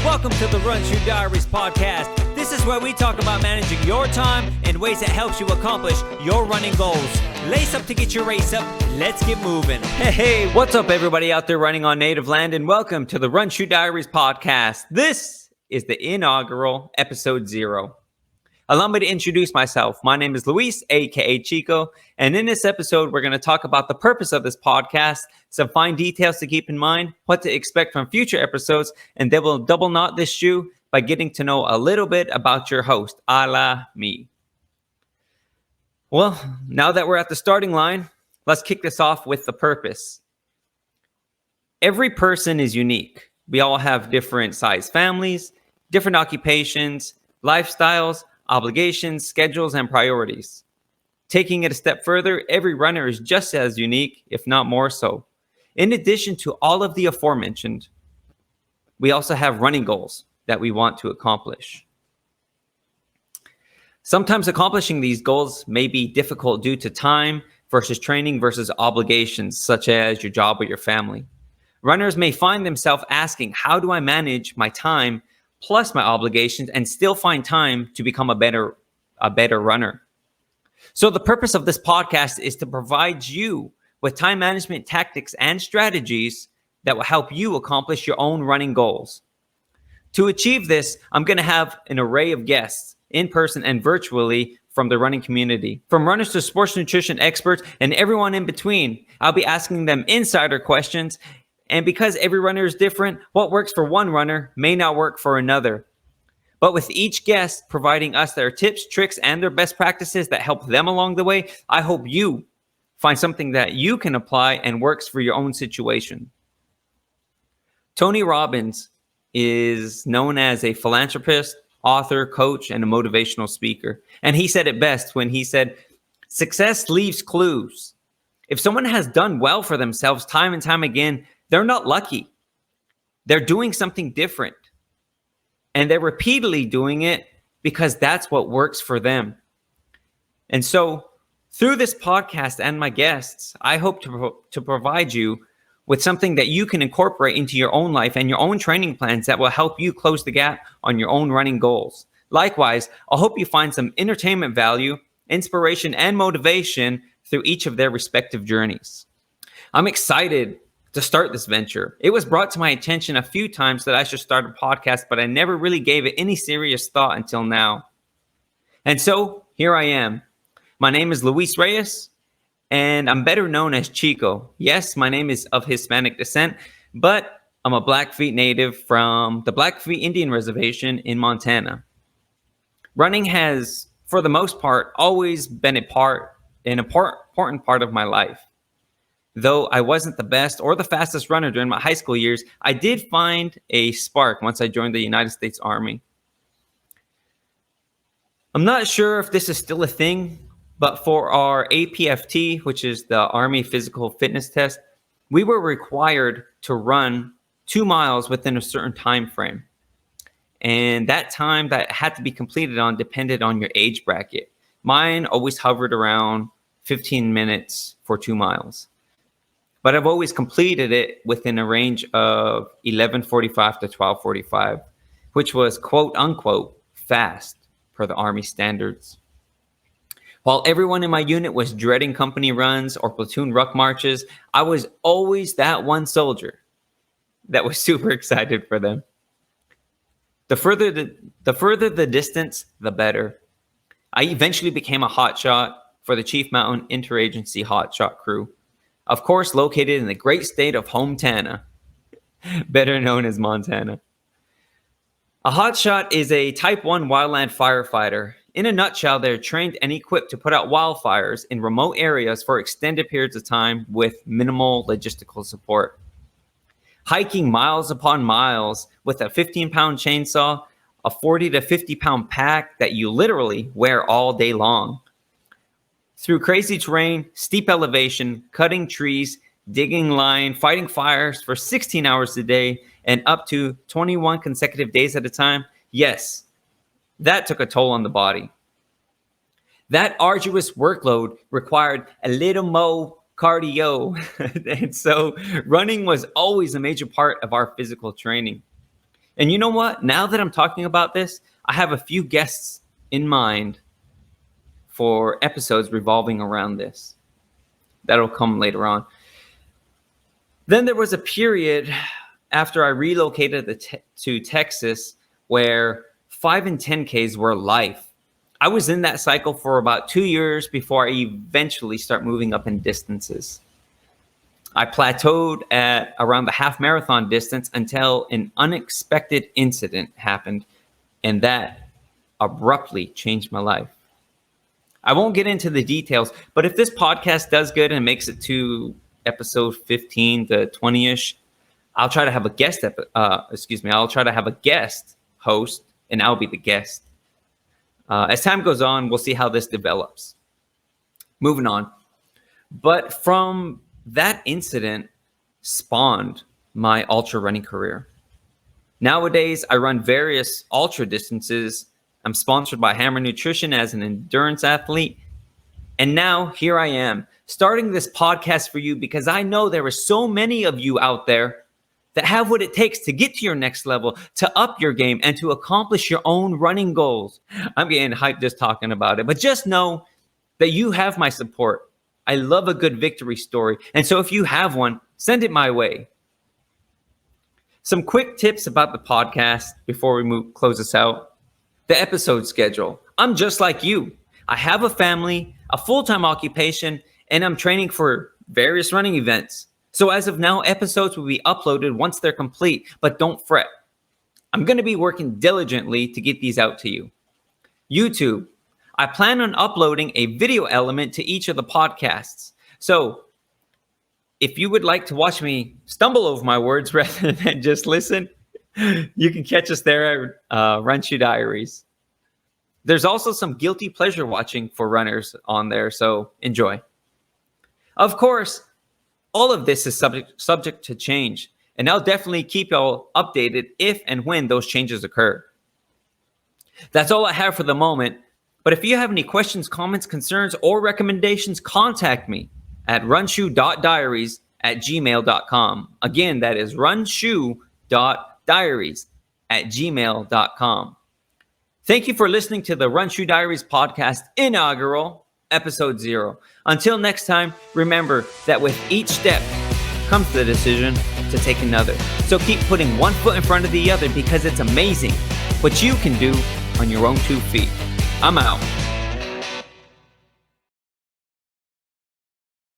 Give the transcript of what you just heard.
Welcome to the Run Shoe Diaries Podcast. This is where we talk about managing your time in ways that helps you accomplish your running goals. Lace up to get your race up. Let's get moving. Hey, what's up everybody out there running on native land, and welcome to the Run Shoe Diaries Podcast. This is the inaugural Episode ZERO. Allow me to introduce myself. My name is Luis, aka Chico, and in this episode, we're going to talk about the purpose of this podcast, some fine details to keep in mind, what to expect from future episodes, and then we'll double knot this shoe by getting to know a little bit about your host, a la me. Well, now that we're at the starting line, let's kick this off with the purpose. Every person is unique. We all have different size families, different occupations, lifestyles, obligations, schedules, and priorities. Taking it a step further, every runner is just as unique, if not more so. In addition to all of the aforementioned, we also have running goals that we want to accomplish. Sometimes accomplishing these goals may be difficult due to time versus training versus obligations, such as your job or your family. Runners may find themselves asking, how do I manage my time plus my obligations and still find time to become a better runner? So the purpose of this podcast is to provide you with time management tactics and strategies that will help you accomplish your own running goals. To achieve this, I'm going to have an array of guests in person and virtually from the running community. From runners to sports nutrition experts and everyone in between, I'll be asking them insider questions. And because every runner is different, what works for one runner may not work for another. But with each guest providing us their tips, tricks, and their best practices that help them along the way, I hope you find something that you can apply and works for your own situation. Tony Robbins is known as a philanthropist, author, coach, and a motivational speaker. And he said it best when he said, "Success leaves clues. If someone has done well for themselves time and time again, they're not lucky. They're doing something different. And they're repeatedly doing it because that's what works for them." And so through this podcast and my guests, I hope to provide you with something that you can incorporate into your own life and your own training plans that will help you close the gap on your own running goals. Likewise, I hope you find some entertainment value, inspiration, and motivation through each of their respective journeys. I'm excited to start this venture. It was brought to my attention a few times that I should start a podcast, but I never really gave it any serious thought until now. And so here I am. My name is Luis Reyes, and I'm better known as Chico. Yes, my name is of Hispanic descent, but I'm a Blackfeet native from the Blackfeet Indian Reservation in Montana. Running has, for the most part, always been an important part of my life. Though I wasn't the best or the fastest runner during my high school years, I did find a spark once I joined the United States Army. I'm not sure if this is still a thing, but for our APFT, which is the Army Physical Fitness Test, we were required to run 2 miles within a certain time frame. And that time that had to be completed on depended on your age bracket. Mine always hovered around 15 minutes for 2 miles. But I've always completed it within a range of 11:45 to 12:45, which was quote unquote fast per the Army standards. While everyone in my unit was dreading company runs or platoon ruck marches, I was always that one soldier that was super excited for them. The further the distance, the better. I eventually became a hotshot for the Chief Mountain Interagency Hotshot Crew. Of course, located in the great state of Montana, better known as Montana. A hotshot is a Type 1 wildland firefighter. In a nutshell, they're trained and equipped to put out wildfires in remote areas for extended periods of time with minimal logistical support. Hiking miles upon miles with a 15-pound chainsaw, a 40 to 50-pound pack that you literally wear all day long. Through crazy terrain, steep elevation, cutting trees, digging line, fighting fires for 16 hours a day, and up to 21 consecutive days at a time, yes, that took a toll on the body. That arduous workload required a little more cardio. And so running was always a major part of our physical training. And you know what? Now that I'm talking about this, I have a few guests in mind for episodes revolving around this. That'll come later on. Then there was a period after I relocated to Texas where 5 and 10Ks were life. I was in that cycle for about 2 years before I eventually start moving up in distances. I plateaued at around the half marathon distance until an unexpected incident happened, and that abruptly changed my life. I won't get into the details, but if this podcast does good and makes it to episode 15 to 20-ish, I'll try to have a guest I'll try to have a guest host, and I'll be the guest. As time goes on, we'll see how this develops. Moving on. But from that incident spawned my ultra running career. Nowadays, I run various ultra distances. I'm sponsored by Hammer Nutrition as an endurance athlete. And now here I am, starting this podcast for you because I know there are so many of you out there that have what it takes to get to your next level, to up your game, and to accomplish your own running goals. I'm getting hyped just talking about it, but just know that you have my support. I love a good victory story. And so if you have one, send it my way. Some quick tips about the podcast before we close this out. The episode schedule. I'm just like you. I have a family, a full-time occupation, and I'm training for various running events. So as of now, episodes will be uploaded once they're complete, but don't fret. I'm going to be working diligently to get these out to you. YouTube. I plan on uploading a video element to each of the podcasts. So if you would like to watch me stumble over my words rather than just listen, you can catch us there at Run Shoe Diaries. There's also some guilty pleasure watching for runners on there, so enjoy. Of course, all of this is subject to change, and I'll definitely keep y'all updated if and when those changes occur. That's all I have for the moment, but if you have any questions, comments, concerns, or recommendations, contact me at runshoe.diaries@gmail.com. Again, that is runshoe.diaries@gmail.com. Thank you for listening to the Run Shoe Diaries Podcast Inaugural Episode Zero. Until next time, remember that with each step comes the decision to take another. So keep putting one foot in front of the other because it's amazing what you can do on your own 2 feet. I'm out.